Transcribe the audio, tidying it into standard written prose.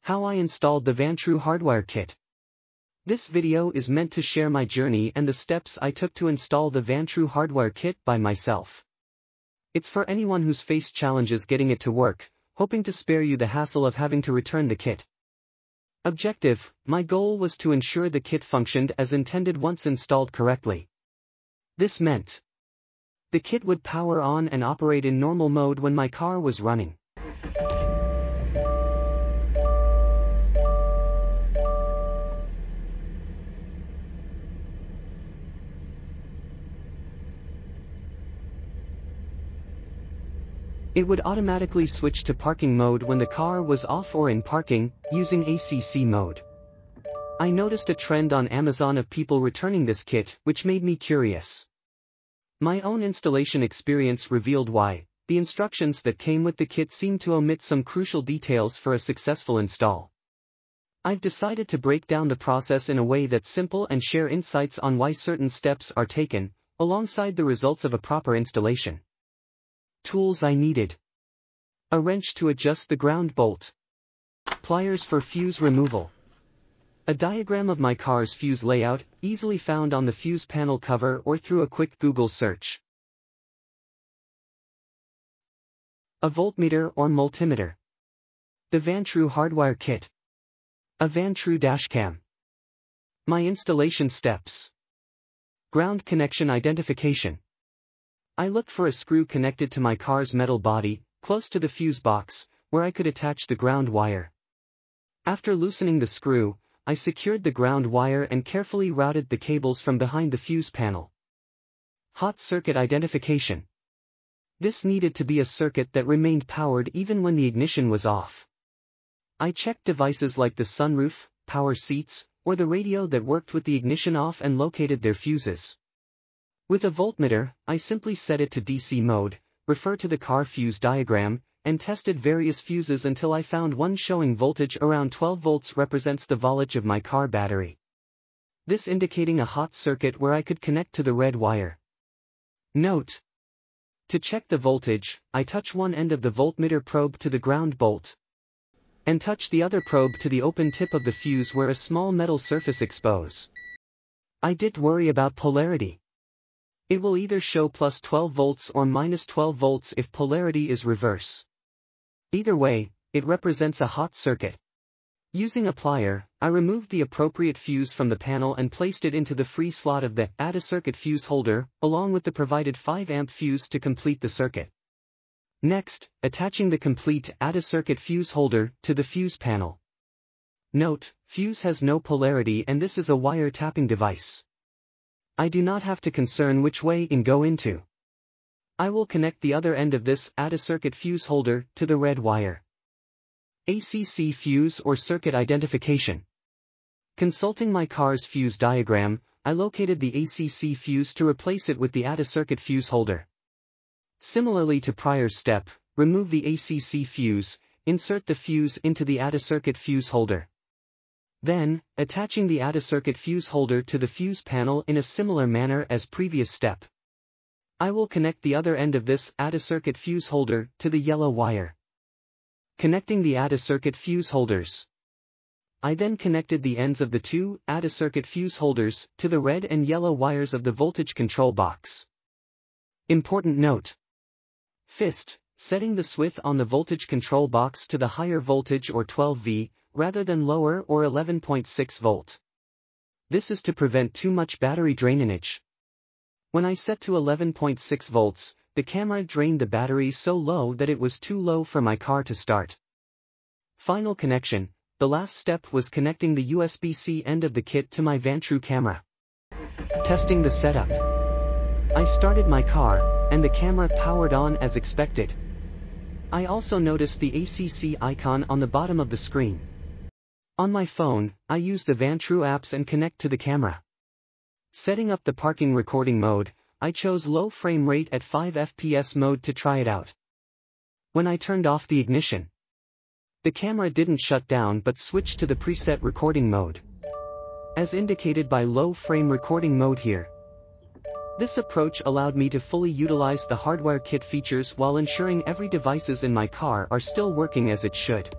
How I installed the Vantrue Hardwire Kit. This video is meant to share my journey and the steps I took to install the Vantrue Hardwire Kit by myself. It's for anyone who's faced challenges getting it to work, hoping to spare you the hassle of having to return the kit. Objective: my goal was to ensure the kit functioned as intended once installed correctly. This meant the kit would power on and operate in normal mode when my car was running. It would automatically switch to parking mode when the car was off or in parking, using ACC mode. I noticed a trend on Amazon of people returning this kit, which made me curious. My own installation experience revealed why. The instructions that came with the kit seemed to omit some crucial details for a successful install. I've decided to break down the process in a way that's simple and share insights on why certain steps are taken, alongside the results of a proper installation. Tools I needed: a wrench to adjust the ground bolt, pliers for fuse removal, a diagram of my car's fuse layout, easily found on the fuse panel cover or through a quick Google search, a voltmeter or multimeter, the Vantrue Hardwire Kit, a Vantrue Dashcam. My installation steps: ground connection identification. I looked for a screw connected to my car's metal body, close to the fuse box, where I could attach the ground wire. After loosening the screw, I secured the ground wire and carefully routed the cables from behind the fuse panel. Hot circuit identification. This needed to be a circuit that remained powered even when the ignition was off. I checked devices like the sunroof, power seats, or the radio that worked with the ignition off and located their fuses. With a voltmeter, I simply set it to DC mode, refer to the car fuse diagram, and tested various fuses until I found one showing voltage around 12 volts represents the voltage of my car battery. This indicating a hot circuit where I could connect to the red wire. Note: to check the voltage, I touch one end of the voltmeter probe to the ground bolt, and touch the other probe to the open tip of the fuse where a small metal surface expose. I did worry about polarity. It will either show plus 12 volts or minus 12 volts if polarity is reverse. Either way, it represents a hot circuit. Using a plier, I removed the appropriate fuse from the panel and placed it into the free slot of the Add a Circuit fuse holder, along with the provided 5-amp fuse to complete the circuit. Next, attaching the complete Add a Circuit fuse holder to the fuse panel. Note: fuse has no polarity and this is a wire tapping device. I do not have to concern which way in go into. I will connect the other end of this Add a Circuit fuse holder to the red wire. ACC fuse or circuit identification. Consulting my car's fuse diagram, I located the ACC fuse to replace it with the Add a Circuit fuse holder. Similarly to prior step, remove the ACC fuse, insert the fuse into the Add a Circuit fuse holder. Then, attaching the Add a Circuit fuse holder to the fuse panel in a similar manner as previous step. I will connect the other end of this Add a Circuit fuse holder to the yellow wire. Connecting the Add a Circuit fuse holders. I then connected the ends of the two Add a Circuit fuse holders to the red and yellow wires of the voltage control box. Important note: FIST, setting the switch on the voltage control box to the higher voltage or 12V, rather than lower or 11.6 volt. This is to prevent too much battery drainage. When I set to 11.6 volts, the camera drained the battery so low that it was too low for my car to start. Final connection: the last step was connecting the USB-C end of the kit to my Vantrue camera. Testing the setup. I started my car, and the camera powered on as expected. I also noticed the ACC icon on the bottom of the screen. On my phone, I use the Vantrue apps and connect to the camera. Setting up the parking recording mode, I chose low frame rate at 5 FPS mode to try it out. When I turned off the ignition, the camera didn't shut down but switched to the preset recording mode, as indicated by low frame recording mode here. This approach allowed me to fully utilize the hardware kit features while ensuring every devices in my car are still working as it should.